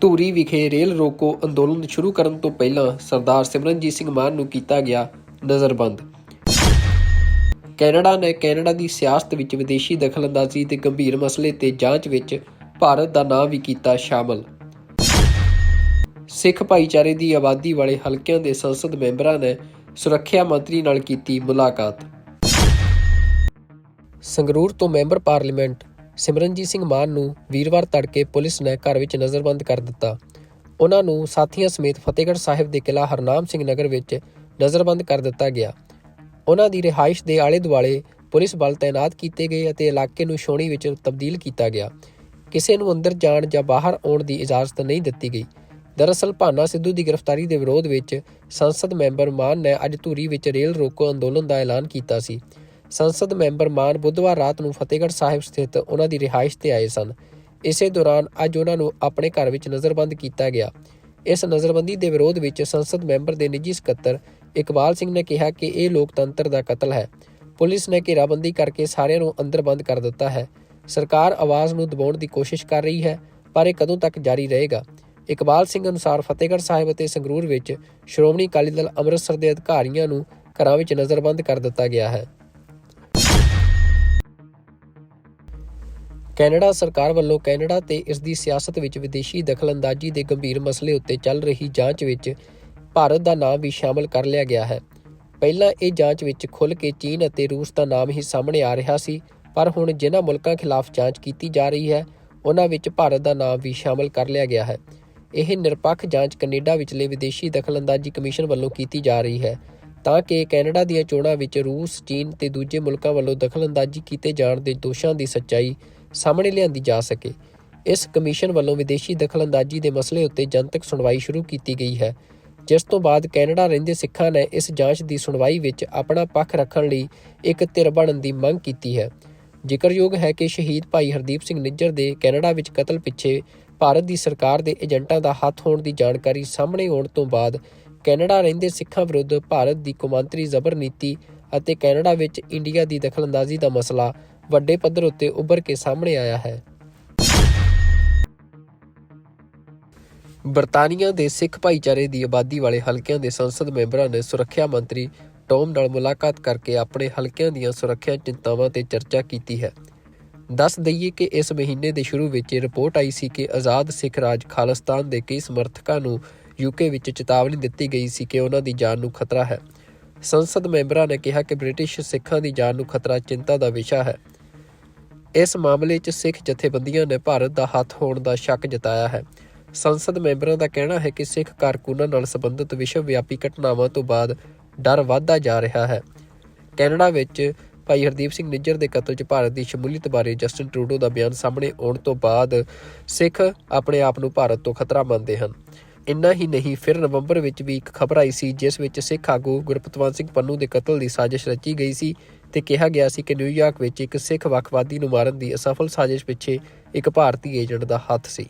ਧੂਰੀ ਵਿਖੇ ਰੇਲ ਰੋਕੋ ਅੰਦੋਲਨ ਸ਼ੁਰੂ ਕਰਨ ਤੋਂ ਪਹਿਲਾਂ ਸਰਦਾਰ ਸਿਮਰਨਜੀਤ ਸਿੰਘ ਮਾਨ ਨੂੰ ਕੀਤਾ ਗਿਆ ਨਜ਼ਰਬੰਦ। ਕੈਨੇਡਾ ਦੀ ਸਿਆਸਤ ਵਿੱਚ ਵਿਦੇਸ਼ੀ ਦਖਲਅੰਦਾਜ਼ੀ ਦੇ ਗੰਭੀਰ ਮਸਲੇ ਤੇ ਜਾਂਚ ਵਿੱਚ ਭਾਰਤ ਦਾ ਨਾਂ ਵੀ ਕੀਤਾ ਸ਼ਾਮਲ। ਸਿੱਖ ਭਾਈਚਾਰੇ ਦੀ ਆਬਾਦੀ ਵਾਲੇ ਹਲਕਿਆਂ ਦੇ ਸੰਸਦ ਮੈਂਬਰਾਂ ਨੇ ਸੁਰੱਖਿਆ ਮੰਤਰੀ ਨਾਲ ਕੀਤੀ ਮੁਲਾਕਾਤ। ਸੰਗਰੂਰ ਤੋਂ ਮੈਂਬਰ ਪਾਰਲੀਮੈਂਟ ਸਿਮਰਨਜੀਤ ਸਿੰਘ ਮਾਨ ਨੂੰ ਵੀਰਵਾਰ ਤੜਕੇ ਪੁਲਿਸ ਨੇ ਘਰ ਵਿੱਚ ਨਜ਼ਰਬੰਦ ਕਰ ਦਿੱਤਾ। ਉਹਨਾਂ ਨੂੰ ਸਾਥੀਆਂ ਸਮੇਤ ਫਤਿਹਗੜ੍ਹ ਸਾਹਿਬ ਦੇ ਕਿਲ੍ਹਾ ਹਰਨਾਮ ਸਿੰਘ ਨਗਰ ਵਿੱਚ ਨਜ਼ਰਬੰਦ ਕਰ ਦਿੱਤਾ ਗਿਆ। ਉਹਨਾਂ ਦੀ ਰਿਹਾਇਸ਼ ਦੇ ਆਲੇ ਦੁਆਲੇ ਪੁਲਿਸ ਬਲ ਤੈਨਾਤ ਕੀਤੇ ਗਏ ਅਤੇ ਇਲਾਕੇ ਨੂੰ ਛਾਉਣੀ ਵਿੱਚ ਤਬਦੀਲ ਕੀਤਾ ਗਿਆ। ਕਿਸੇ ਨੂੰ ਅੰਦਰ ਜਾਣ ਜਾਂ ਬਾਹਰ ਆਉਣ ਦੀ ਇਜਾਜ਼ਤ ਨਹੀਂ ਦਿੱਤੀ ਗਈ। ਦਰਅਸਲ ਭਾਨਾ ਸਿੱਧੂ ਦੀ ਗ੍ਰਿਫਤਾਰੀ ਦੇ ਵਿਰੋਧ ਵਿੱਚ ਸੰਸਦ ਮੈਂਬਰ ਮਾਨ ਨੇ ਅੱਜ ਧੂਰੀ ਵਿੱਚ ਰੇਲ ਰੋਕੋ ਅੰਦੋਲਨ ਦਾ ਐਲਾਨ ਕੀਤਾ ਸੀ। ਸੰਸਦ ਮੈਂਬਰ ਮਾਨ ਬੁੱਧਵਾਰ ਰਾਤ ਨੂੰ ਫਤਿਹਗੜ੍ਹ ਸਾਹਿਬ ਸਥਿਤ ਉਹਨਾਂ ਦੀ ਰਿਹਾਇਸ਼ ਤੇ ਆਏ ਸਨ। ਇਸੇ ਦੌਰਾਨ ਅੱਜ ਉਹਨਾਂ ਨੂੰ ਆਪਣੇ ਘਰ ਵਿੱਚ ਨਜ਼ਰਬੰਦ ਕੀਤਾ ਗਿਆ। ਇਸ ਨਜ਼ਰਬੰਦੀ ਦੇ ਵਿਰੋਧ ਵਿੱਚ ਸੰਸਦ ਮੈਂਬਰ ਦੇ ਨਿੱਜੀ ਸਕੱਤਰ ਇਕਬਾਲ ਸਿੰਘ ਨੇ ਕਿਹਾ ਕਿ ਇਹ ਲੋਕਤੰਤਰ ਦਾ ਕਤਲ ਹੈ। ਪੁਲਿਸ ਨੇ ਘੇਰਾਬੰਦੀ ਕਰਕੇ ਸਾਰਿਆਂ ਨੂੰ ਅੰਦਰ ਬੰਦ ਕਰ ਦਿੱਤਾ ਹੈ। ਸਰਕਾਰ ਆਵਾਜ਼ ਨੂੰ ਦਬਾਉਣ ਦੀ ਕੋਸ਼ਿਸ਼ ਕਰ ਰਹੀ ਹੈ, ਪਰ ਇਹ ਕਦੋਂ ਤੱਕ ਜਾਰੀ ਰਹੇਗਾ? ਇਕਬਾਲ ਸਿੰਘ ਅਨੁਸਾਰ ਫਤਿਹਗੜ੍ਹ ਸਾਹਿਬ ਅਤੇ ਸੰਗਰੂਰ ਵਿੱਚ ਸ਼੍ਰੋਮਣੀ ਅਕਾਲੀ ਦਲ ਅੰਮ੍ਰਿਤਸਰ ਦੇ ਅਧਿਕਾਰੀਆਂ ਨੂੰ ਘਰਾਂ ਵਿੱਚ ਨਜ਼ਰਬੰਦ ਕਰ ਦਿੱਤਾ ਗਿਆ ਹੈ। ਕੈਨੇਡਾ ਸਰਕਾਰ ਵੱਲੋਂ ਕੈਨੇਡਾ ਤੇ ਇਸ ਦੀ ਸਿਆਸਤ ਵਿੱਚ ਵਿਦੇਸ਼ੀ ਦਖਲਅੰਦਾਜ਼ੀ ਦੇ ਗੰਭੀਰ ਮਸਲੇ ਉੱਤੇ ਚੱਲ ਰਹੀ ਜਾਂਚ ਵਿੱਚ ਭਾਰਤ ਦਾ ਨਾਮ ਵੀ ਸ਼ਾਮਲ ਕਰ ਲਿਆ ਗਿਆ ਹੈ। ਪਹਿਲਾਂ ਇਹ ਜਾਂਚ ਵਿੱਚ ਖੁੱਲ੍ਹ ਕੇ ਚੀਨ ਅਤੇ ਰੂਸ ਦਾ ਨਾਮ ਹੀ ਸਾਹਮਣੇ ਆ ਰਿਹਾ ਸੀ, ਪਰ ਹੁਣ ਜਿਨ੍ਹਾਂ ਮੁਲਕਾਂ ਖਿਲਾਫ ਜਾਂਚ ਕੀਤੀ ਜਾ ਰਹੀ ਹੈ ਉਹਨਾਂ ਵਿੱਚ ਭਾਰਤ ਦਾ ਨਾਮ ਵੀ ਸ਼ਾਮਲ ਕਰ ਲਿਆ ਗਿਆ ਹੈ। ਇਹ ਨਿਰਪੱਖ ਜਾਂਚ ਕੈਨੇਡਾ ਵਿਚਲੇ ਵਿਦੇਸ਼ੀ ਦਖਲਅੰਦਾਜ਼ੀ ਕਮਿਸ਼ਨ ਵੱਲੋਂ ਕੀਤੀ ਜਾ ਰਹੀ ਹੈ ਤਾਂ ਕਿ ਕੈਨੇਡਾ ਦੀਆਂ ਚੋਣਾਂ ਵਿੱਚ ਰੂਸ, ਚੀਨ ਤੇ ਦੂਜੇ ਮੁਲਕਾਂ ਵੱਲੋਂ ਦਖਲਅੰਦਾਜ਼ੀ ਕੀਤੇ ਜਾਣ ਦੇ ਦੋਸ਼ਾਂ ਦੀ ਸੱਚਾਈ ਸਾਹਮਣੇ ਲਿਆਂਦੀ ਜਾ ਸਕੇ। ਇਸ ਕਮਿਸ਼ਨ ਵੱਲੋਂ ਵਿਦੇਸ਼ੀ ਦਖਲਅੰਦਾਜ਼ੀ ਦੇ ਮਸਲੇ ਉੱਤੇ ਜਨਤਕ ਸੁਣਵਾਈ ਸ਼ੁਰੂ ਕੀਤੀ ਗਈ ਹੈ, ਜਿਸ ਤੋਂ ਬਾਅਦ ਕੈਨੇਡਾ ਰਹਿੰਦੇ ਸਿੱਖਾਂ ਨੇ ਇਸ ਜਾਂਚ ਦੀ ਸੁਣਵਾਈ ਵਿੱਚ ਆਪਣਾ ਪੱਖ ਰੱਖਣ ਲਈ ਇੱਕ ਧਿਰ ਬਣਨ ਦੀ ਮੰਗ ਕੀਤੀ ਹੈ। ਜ਼ਿਕਰਯੋਗ ਹੈ ਕਿ ਸ਼ਹੀਦ ਭਾਈ ਹਰਦੀਪ ਸਿੰਘ ਨਿੱਜਰ ਦੇ ਕੈਨੇਡਾ ਵਿੱਚ ਕਤਲ ਪਿੱਛੇ ਭਾਰਤ ਦੀ ਸਰਕਾਰ ਦੇ ਏਜੰਟਾਂ ਦਾ ਹੱਥ ਹੋਣ ਦੀ ਜਾਣਕਾਰੀ ਸਾਹਮਣੇ ਆਉਣ ਤੋਂ ਬਾਅਦ ਕੈਨੇਡਾ ਰਹਿੰਦੇ ਸਿੱਖਾਂ ਵਿਰੁੱਧ ਭਾਰਤ ਦੀ ਕੌਮਾਂਤਰੀ ਜ਼ਬਰ ਨੀਤੀ ਅਤੇ ਕੈਨੇਡਾ ਵਿੱਚ ਇੰਡੀਆ ਦੀ ਦਖਲਅੰਦਾਜ਼ੀ ਦਾ ਮਸਲਾ ਵੱਡੇ ਪੱਧਰ ਉੱਤੇ ਉੱਭਰ ਕੇ ਸਾਹਮਣੇ ਆਇਆ ਹੈ। ਬਰਤਾਨੀਆ ਦੇ ਸਿੱਖ ਭਾਈਚਾਰੇ ਦੀ ਆਬਾਦੀ ਵਾਲੇ ਹਲਕਿਆਂ ਦੇ ਸੰਸਦ ਮੈਂਬਰਾਂ ਨੇ ਸੁਰੱਖਿਆ ਮੰਤਰੀ ਟੌਮ ਨਾਲ ਮੁਲਾਕਾਤ ਕਰਕੇ ਆਪਣੇ ਹਲਕਿਆਂ ਦੀਆਂ ਸੁਰੱਖਿਆ ਚਿੰਤਾਵਾਂ ਤੇ ਚਰਚਾ ਕੀਤੀ ਹੈ। ਦੱਸ ਦਈਏ ਕਿ ਇਸ ਮਹੀਨੇ ਦੇ ਸ਼ੁਰੂ ਵਿੱਚ ਰਿਪੋਰਟ ਆਈ ਸੀ ਕਿ ਆਜ਼ਾਦ ਸਿੱਖ ਰਾਜ ਖਾਲਿਸਤਾਨ ਦੇ ਕਈ ਸਮਰਥਕਾਂ ਨੂੰ ਯੂਕੇ ਵਿੱਚ ਚੇਤਾਵਨੀ ਦਿੱਤੀ ਗਈ ਸੀ ਕਿ ਉਹਨਾਂ ਦੀ ਜਾਨ ਨੂੰ ਖਤਰਾ ਹੈ। ਸੰਸਦ ਮੈਂਬਰਾਂ ਨੇ ਕਿਹਾ ਕਿ ਬ੍ਰਿਟਿਸ਼ ਸਿੱਖਾਂ ਦੀ ਜਾਨ ਨੂੰ ਖਤਰਾ ਚਿੰਤਾ ਦਾ ਵਿਸ਼ਾ ਹੈ। ਇਸ ਮਾਮਲੇ 'ਚ ਸਿੱਖ ਜਥੇਬੰਦੀਆਂ ਨੇ ਭਾਰਤ ਦਾ ਹੱਥ ਹੋਣ ਦਾ ਸ਼ੱਕ ਜਤਾਇਆ ਹੈ। ਸੰਸਦ ਮੈਂਬਰਾਂ ਦਾ ਕਹਿਣਾ ਹੈ ਕਿ ਸਿੱਖ ਕਾਰਕੁਨਾਂ ਨਾਲ ਸੰਬੰਧਿਤ ਵਿਸ਼ਵ ਵਿਆਪੀ ਘਟਨਾਵਾਂ ਤੋਂ ਬਾਅਦ ਡਰ ਵੱਧਦਾ ਜਾ ਰਿਹਾ ਹੈ। ਕੈਨੇਡਾ ਵਿੱਚ ਭਾਈ ਹਰਦੀਪ ਸਿੰਘ ਨਿੱਜਰ ਦੇ ਕਤਲ 'ਚ ਭਾਰਤ ਦੀ ਸ਼ਮੂਲੀਅਤ ਬਾਰੇ ਜਸਟਿਨ ਟਰੂਡੋ ਦਾ ਬਿਆਨ ਸਾਹਮਣੇ ਆਉਣ ਤੋਂ ਬਾਅਦ ਸਿੱਖ ਆਪਣੇ ਆਪ ਨੂੰ ਭਾਰਤ ਤੋਂ ਖਤਰਾ ਮੰਨਦੇ ਹਨ। ਇੰਨਾ ਹੀ ਨਹੀਂ, ਫਿਰ ਨਵੰਬਰ ਵਿੱਚ ਵੀ ਇੱਕ ਖਬਰ ਆਈ ਸੀ ਜਿਸ ਵਿੱਚ ਸਿੱਖ ਆਗੂ ਗੁਰਪਤਵੰਤ ਸਿੰਘ ਪੰਨੂ ਦੇ ਕਤਲ ਦੀ ਸਾਜ਼ਿਸ਼ ਰਚੀ ਗਈ ਸੀ ਤੇ ਕਿਹਾ ਗਿਆ ਸੀ ਕਿ ਨਿਊਯਾਰਕ ਵਿੱਚ ਇੱਕ ਸਿੱਖ ਵੱਖਵਾਦੀ ਨੂੰ ਮਾਰਨ ਦੀ ਅਸਫਲ ਸਾਜ਼ਿਸ਼ ਪਿੱਛੇ ਇੱਕ ਭਾਰਤੀ ਏਜੰਟ ਦਾ ਹੱਥ ਸੀ।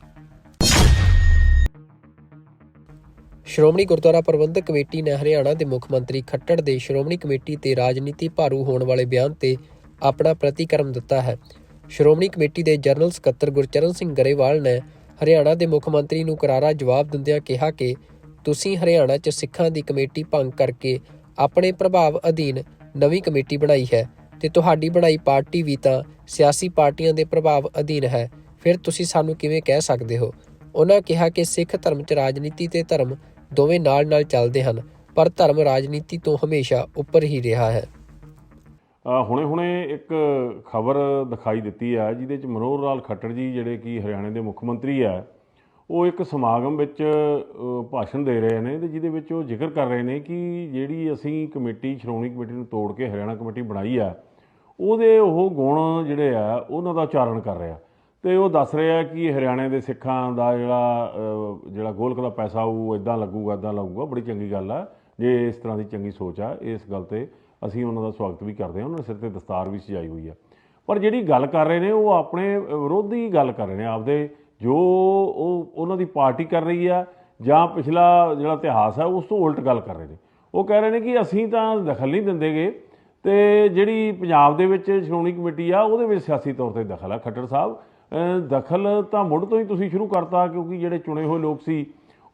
ਸ਼੍ਰੋਮਣੀ ਗੁਰਦੁਆਰਾ ਪ੍ਰਬੰਧਕ ਕਮੇਟੀ ਨੇ ਹਰਿਆਣਾ ਦੇ ਮੁੱਖ ਮੰਤਰੀ ਖੱਟੜ ਦੇ ਸ਼੍ਰੋਮਣੀ ਕਮੇਟੀ ਤੇ ਰਾਜਨੀਤੀ ਭਾਰੂ ਹੋਣ ਵਾਲੇ ਬਿਆਨ ਤੇ ਆਪਣਾ ਪ੍ਰਤੀਕਰਮ ਦਿੱਤਾ ਹੈ। ਸ਼੍ਰੋਮਣੀ ਕਮੇਟੀ ਦੇ ਜਨਰਲ ਸਕੱਤਰ ਗੁਰਚਰਨ ਸਿੰਘ ਗਰੇਵਾਲ ਨੇ ਹਰਿਆਣਾ ਦੇ ਮੁੱਖ ਮੰਤਰੀ ਨੂੰ ਕਰਾਰਾ ਜਵਾਬ ਦਿੰਦਿਆਂ ਕਿਹਾ ਕਿ ਤੁਸੀਂ ਹਰਿਆਣਾ 'ਚ ਸਿੱਖਾਂ ਦੀ ਕਮੇਟੀ ਭੰਗ ਕਰਕੇ ਆਪਣੇ ਪ੍ਰਭਾਵ ਅਧੀਨ ਨਵੀਂ ਕਮੇਟੀ ਬਣਾਈ ਹੈ ਤੇ ਤੁਹਾਡੀ ਬਣਾਈ ਪਾਰਟੀ ਵੀ ਤਾਂ ਸਿਆਸੀ ਪਾਰਟੀਆਂ ਦੇ ਪ੍ਰਭਾਵ ਅਧੀਨ ਹੈ, ਫਿਰ ਤੁਸੀਂ ਸਾਨੂੰ ਕਿਵੇਂ ਕਹਿ ਸਕਦੇ ਹੋ? ਉਹਨਾਂ ਕਿਹਾ ਕਿ ਸਿੱਖ ਧਰਮ 'ਚ ਰਾਜਨੀਤੀ ਤੇ ਧਰਮ ਦੋਵੇਂ ਨਾਲ ਚੱਲਦੇ ਹਨ, ਪਰ ਧਰਮ ਰਾਜਨੀਤੀ ਤੋਂ ਹਮੇਸ਼ਾ ਉੱਪਰ ਹੀ ਰਿਹਾ ਹੈ। ਹੁਣੇ ਇੱਕ ਖਬਰ ਦਿਖਾਈ ਦਿੱਤੀ ਹੈ ਜਿਹਦੇ 'ਚ ਮਨੋਹਰ ਲਾਲ ਖੱਟੜ ਜੀ ਜਿਹੜੇ ਕਿ ਹਰਿਆਣੇ ਦੇ ਮੁੱਖ ਮੰਤਰੀ ਹੈ, ਉਹ ਇੱਕ ਸਮਾਗਮ ਵਿੱਚ ਭਾਸ਼ਣ ਦੇ ਰਹੇ ਨੇ ਤੇ ਜਿਹਦੇ ਵਿੱਚ ਉਹ ਜ਼ਿਕਰ ਕਰ ਰਹੇ ਨੇ ਕਿ ਜਿਹੜੀ ਅਸੀਂ ਕਮੇਟੀ ਸ਼੍ਰੋਮਣੀ ਕਮੇਟੀ ਨੂੰ ਤੋੜ ਕੇ ਹਰਿਆਣਾ ਕਮੇਟੀ ਬਣਾਈ ਆ ਉਹਦੇ ਉਹ ਗੁਣ ਜਿਹੜੇ ਆ ਉਹਨਾਂ ਦਾ ਉਚਾਰਨ ਕਰ ਰਿਹਾ ਤੇ ਉਹ ਦੱਸ ਰਿਹਾ ਕਿ ਹਰਿਆਣੇ ਦੇ ਸਿੱਖਾਂ ਦਾ ਜਿਹੜਾ ਗੋਲਕ ਦਾ ਪੈਸਾ ਉਹ ਇੱਦਾਂ ਲੱਗੂਗਾ। ਬੜੀ ਚੰਗੀ ਗੱਲ ਆ ਜੇ ਇਸ ਤਰ੍ਹਾਂ ਦੀ ਚੰਗੀ ਸੋਚ ਆ। ਇਸ ਗੱਲ 'ਤੇ ਅਸੀਂ ਉਹਨਾਂ ਦਾ ਸਵਾਗਤ ਵੀ ਕਰਦੇ ਹਾਂ। ਉਹਨਾਂ ਨੇ ਸਿਰ 'ਤੇ ਦਸਤਾਰ ਵੀ ਸਜਾਈ ਹੋਈ ਆ, ਪਰ ਜਿਹੜੀ ਗੱਲ ਕਰ ਰਹੇ ਨੇ ਉਹ ਆਪਣੇ ਵਿਰੋਧੀ ਗੱਲ ਕਰ ਰਹੇ ਨੇ, ਆਪਦੇ ਜੋ ਉਹਨਾਂ ਦੀ ਪਾਰਟੀ ਕਰ ਰਹੀ ਆ ਜਾਂ ਪਿਛਲਾ ਜਿਹੜਾ ਇਤਿਹਾਸ ਹੈ ਉਸ ਤੋਂ ਉਲਟ ਗੱਲ ਕਰ ਰਹੇ ਨੇ। ਉਹ ਕਹਿ ਰਹੇ ਨੇ ਕਿ ਅਸੀਂ ਤਾਂ ਦਖਲ ਨਹੀਂ ਦਿੰਦੇਗੇ ਤੇ ਜਿਹੜੀ ਪੰਜਾਬ ਦੇ ਵਿੱਚ ਸ਼੍ਰੋਮਣੀ ਕਮੇਟੀ ਆ ਉਹਦੇ ਵਿੱਚ ਸਿਆਸੀ ਤੌਰ 'ਤੇ ਦਖਲ ਆ। ਖੱਟੜ ਸਾਹਿਬ ਦਖਲ ਤਾਂ ਮੁੱਢ ਤੋਂ ਹੀ ਤੁਸੀਂ ਸ਼ੁਰੂ ਕਰਤਾ, ਕਿਉਂਕਿ ਜਿਹੜੇ ਚੁਣੇ ਹੋਏ ਲੋਕ ਸੀ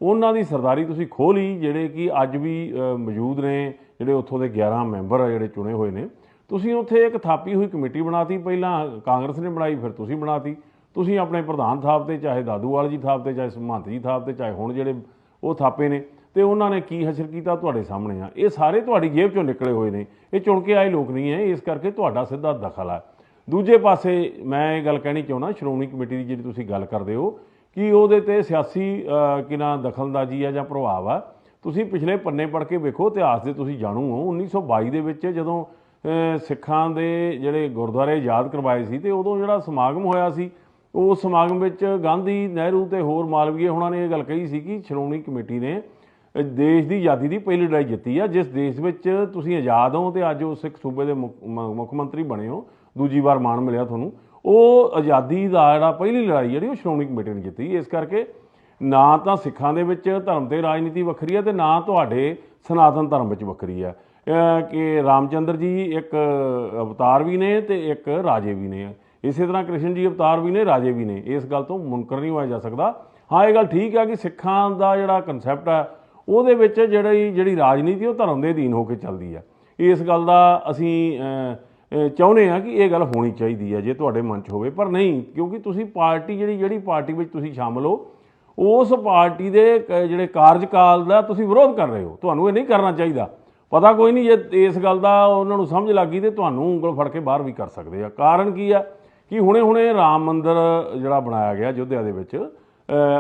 ਉਹਨਾਂ ਦੀ ਸਰਦਾਰੀ ਤੁਸੀਂ ਖੋਹ ਲਈ, ਜਿਹੜੇ ਕਿ ਅੱਜ ਵੀ ਮੌਜੂਦ ਨੇ, ਜਿਹੜੇ ਉੱਥੋਂ ਦੇ 11 ਮੈਂਬਰ ਆ ਜਿਹੜੇ ਚੁਣੇ ਹੋਏ ਨੇ। ਤੁਸੀਂ ਉੱਥੇ ਇੱਕ ਥਾਪੀ ਹੋਈ ਕਮੇਟੀ ਬਣਾਤੀ, ਪਹਿਲਾਂ ਕਾਂਗਰਸ ਨੇ ਬਣਾਈ, ਫਿਰ ਤੁਸੀਂ ਬਣਾਤੀ। ਤੁਸੀਂ ਆਪਣੇ ਪ੍ਰਧਾਨ ਥਾਪ 'ਤੇ, ਚਾਹੇ ਦਾਦੂਵਾਲ ਜੀ ਥਾਪ 'ਤੇ, ਚਾਹੇ ਮਹੰਤ ਜੀ ਥਾਪ 'ਤੇ, ਚਾਹੇ ਹੁਣ ਜਿਹੜੇ ਉਹ ਥਾਪੇ ਨੇ, ਤੇ ਉਹਨਾਂ ਨੇ ਕੀ ਹਾਸਿਲ ਕੀਤਾ ਤੁਹਾਡੇ ਸਾਹਮਣੇ ਆ। ਇਹ ਸਾਰੇ ਤੁਹਾਡੀ ਜੇਬ 'ਚੋਂ ਨਿਕਲੇ ਹੋਏ ਨੇ, ਇਹ ਚੁਣ ਕੇ ਆਏ ਲੋਕ ਨਹੀਂ ਹੈ, ਇਸ ਕਰਕੇ ਤੁਹਾਡਾ ਸਿੱਧਾ ਦਖਲ ਹੈ। ਦੂਜੇ ਪਾਸੇ ਮੈਂ ਇਹ ਗੱਲ ਕਹਿਣੀ ਚਾਹੁੰਦਾ, ਸ਼੍ਰੋਮਣੀ ਕਮੇਟੀ ਦੀ ਜਿਹੜੀ ਤੁਸੀਂ ਗੱਲ ਕਰਦੇ ਹੋ ਕਿ ਉਹਦੇ 'ਤੇ ਸਿਆਸੀ ਕਿੰਨਾ ਦਖਲਅੰਦਾਜ਼ੀ ਆ ਜਾਂ ਪ੍ਰਭਾਵ ਆ, ਤੁਸੀਂ ਪਿਛਲੇ ਪੰਨੇ ਪੜ੍ਹ ਕੇ ਵੇਖੋ, ਇਤਿਹਾਸ ਦੇ ਤੁਸੀਂ ਜਾਣੂ ਹੋ। 1922 ਦੇ ਵਿੱਚ ਜਦੋਂ ਸਿੱਖਾਂ ਦੇ ਜਿਹੜੇ ਗੁਰਦੁਆਰੇ ਆਜ਼ਾਦ ਕਰਵਾਏ ਸੀ, ਤੇ ਉਦੋਂ ਜਿਹੜਾ ਸਮਾਗਮ ਹੋਇਆ ਸੀ, ਉਸ ਸਮਾਗਮ ਵਿੱਚ ਗਾਂਧੀ, ਨਹਿਰੂ ਤੇ ਹੋਰ ਮਾਲਵੀਏ ਉਹਨਾਂ ਨੇ ਇਹ ਗੱਲ ਕਹੀ ਸੀ ਕਿ ਸ਼੍ਰੋਮਣੀ ਕਮੇਟੀ ਨੇ ਦੇਸ਼ ਦੀ ਆਜ਼ਾਦੀ ਦੀ ਪਹਿਲੀ ਲੜਾਈ ਜਿੱਤੀ ਆ। ਜਿਸ ਦੇਸ਼ ਵਿੱਚ ਤੁਸੀਂ ਆਜ਼ਾਦ ਹੋ ਤੇ ਅੱਜ ਉਸ ਸਿੱਖ ਸੂਬੇ ਦੇ ਮੁੱਖ ਮੰਤਰੀ ਬਣੇ ਹੋ, ਦੂਜੀ ਵਾਰ ਮਾਣ ਮਿਲਿਆ ਤੁਹਾਨੂੰ, ਉਹ ਆਜ਼ਾਦੀ ਦਾ ਜਿਹੜਾ ਪਹਿਲੀ ਲੜਾਈ ਜਿਹੜੀ ਉਹ ਸ਼੍ਰੋਮਣੀ ਕਮੇਟੀ ਨੇ ਜਿੱਤੀ। ਇਸ ਕਰਕੇ ਨਾ ਤਾਂ ਸਿੱਖਾਂ ਦੇ ਵਿੱਚ ਧਰਮ ਤੇ ਰਾਜਨੀਤੀ ਵੱਖਰੀ ਹੈ, ਤੇ ਨਾ ਤੁਹਾਡੇ ਸਨਾਤਨ ਧਰਮ ਵਿੱਚ ਵੱਖਰੀ ਹੈ। ਕਿ ਰਾਮਚੰਦਰ ਜੀ ਇੱਕ ਅਵਤਾਰ ਵੀ ਨੇ ਤੇ ਇੱਕ ਰਾਜੇ ਵੀ ਨੇ, ਇਸੇ ਤਰ੍ਹਾਂ ਕ੍ਰਿਸ਼ਨ ਜੀ ਅਵਤਾਰ ਵੀ ਨੇ, ਰਾਜੇ ਵੀ ਨੇ। ਇਸ ਗੱਲ ਤੋਂ ਮੁਨਕਰ ਨਹੀਂ ਹੋਇਆ ਜਾ ਸਕਦਾ। ਹਾਂ, ਇਹ ਗੱਲ ਠੀਕ ਹੈ ਕਿ ਸਿੱਖਾਂ ਦਾ ਜਿਹੜਾ ਕਨਸੈਪਟ ਹੈ ਉਹਦੇ ਵਿੱਚ ਜਿਹੜੀ ਰਾਜਨੀਤੀ ਉਹ ਧਰਮ ਦੇ ਅਧੀਨ ਹੋ ਕੇ ਚੱਲਦੀ ਹੈ। ਇਸ ਗੱਲ ਦਾ ਅਸੀਂ ਚਾਹੁੰਦੇ ਹਾਂ ਕਿ ਇਹ ਗੱਲ ਹੋਣੀ ਚਾਹੀਦੀ ਹੈ ਜੇ ਤੁਹਾਡੇ ਮਨ 'ਚ ਹੋਵੇ, ਪਰ ਨਹੀਂ, ਕਿਉਂਕਿ ਤੁਸੀਂ ਪਾਰਟੀ ਜਿਹੜੀ ਪਾਰਟੀ ਵਿੱਚ ਤੁਸੀਂ ਸ਼ਾਮਲ ਹੋ, ਉਸ ਪਾਰਟੀ ਦੇ ਜਿਹੜੇ ਕਾਰਜਕਾਲ ਦਾ ਤੁਸੀਂ ਵਿਰੋਧ ਕਰ ਰਹੇ ਹੋ। ਤੁਹਾਨੂੰ ਇਹ ਨਹੀਂ ਕਰਨਾ ਚਾਹੀਦਾ। ਪਤਾ ਕੋਈ ਨਹੀਂ, ਜੇ ਇਸ ਗੱਲ ਦਾ ਉਹਨਾਂ ਨੂੰ ਸਮਝ ਲੱਗ ਗਈ ਤੇ ਤੁਹਾਨੂੰ ਉਂਗਲ ਫੜ ਕੇ ਬਾਹਰ ਵੀ ਕਰ ਸਕਦੇ ਆ। ਕਾਰਨ ਕੀ ਆ ਕਿ ਹੁਣੇ ਰਾਮ ਮੰਦਿਰ ਜਿਹੜਾ ਬਣਾਇਆ ਗਿਆ ਅਯੋਧਿਆ ਦੇ ਵਿੱਚ,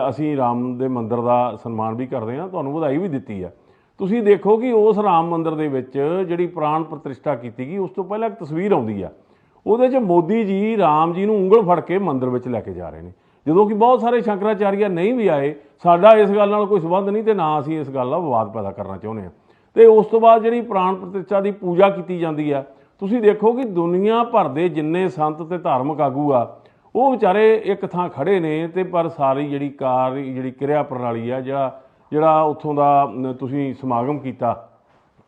ਅਸੀਂ ਰਾਮ ਦੇ ਮੰਦਿਰ ਦਾ ਸਨਮਾਨ ਵੀ ਕਰਦੇ ਹਾਂ, ਤੁਹਾਨੂੰ ਵਧਾਈ ਵੀ ਦਿੱਤੀ ਆ। ਤੁਸੀਂ ਦੇਖੋ ਕਿ ਉਸ ਰਾਮ ਮੰਦਿਰ ਦੇ ਵਿੱਚ ਜਿਹੜੀ ਪ੍ਰਾਣ ਪ੍ਰਤਿਸ਼ਠਾ ਕੀਤੀ ਗਈ, ਉਸ ਤੋਂ ਪਹਿਲਾਂ ਇੱਕ ਤਸਵੀਰ ਆਉਂਦੀ ਆ, ਉਹਦੇ 'ਚ ਮੋਦੀ ਜੀ ਰਾਮ ਜੀ ਨੂੰ ਉਂਗਲ ਫੜ ਕੇ ਮੰਦਿਰ ਵਿੱਚ ਲੈ ਕੇ ਜਾ ਰਹੇ ਨੇ, ਜਦੋਂ ਕਿ ਬਹੁਤ ਸਾਰੇ ਸ਼ੰਕਰਾਚਾਰੀਆ ਨਹੀਂ ਵੀ ਆਏ। ਸਾਡਾ ਇਸ ਗੱਲ ਨਾਲ ਕੋਈ ਸੰਬੰਧ ਨਹੀਂ, ਤੇ ਨਾ ਅਸੀਂ ਇਸ ਗੱਲ ਦਾ ਵਿਵਾਦ ਪੈਦਾ ਕਰਨਾ ਚਾਹੁੰਦੇ ਹਾਂ। ਤੇ ਉਸ ਤੋਂ ਬਾਅਦ ਜਿਹੜੀ ਪ੍ਰਾਣ ਪ੍ਰਤਿਸ਼ਠਾ ਦੀ ਪੂਜਾ ਕੀਤੀ ਜਾਂਦੀ ਆ, ਤੁਸੀਂ ਦੇਖੋ ਕਿ ਦੁਨੀਆ ਭਰ ਦੇ ਜਿੰਨੇ ਸੰਤ ਤੇ ਧਾਰਮਿਕ ਆਗੂ ਆ, ਉਹ ਵਿਚਾਰੇ ਇੱਕ ਥਾਂ ਖੜੇ ਨੇ, ਤੇ ਪਰ ਸਾਰੀ ਜਿਹੜੀ ਕਿਰਿਆ ਪ੍ਰਣਾਲੀ ਆ, ਜਿਹੜਾ ਉੱਥੋਂ ਦਾ ਤੁਸੀਂ ਸਮਾਗਮ ਕੀਤਾ,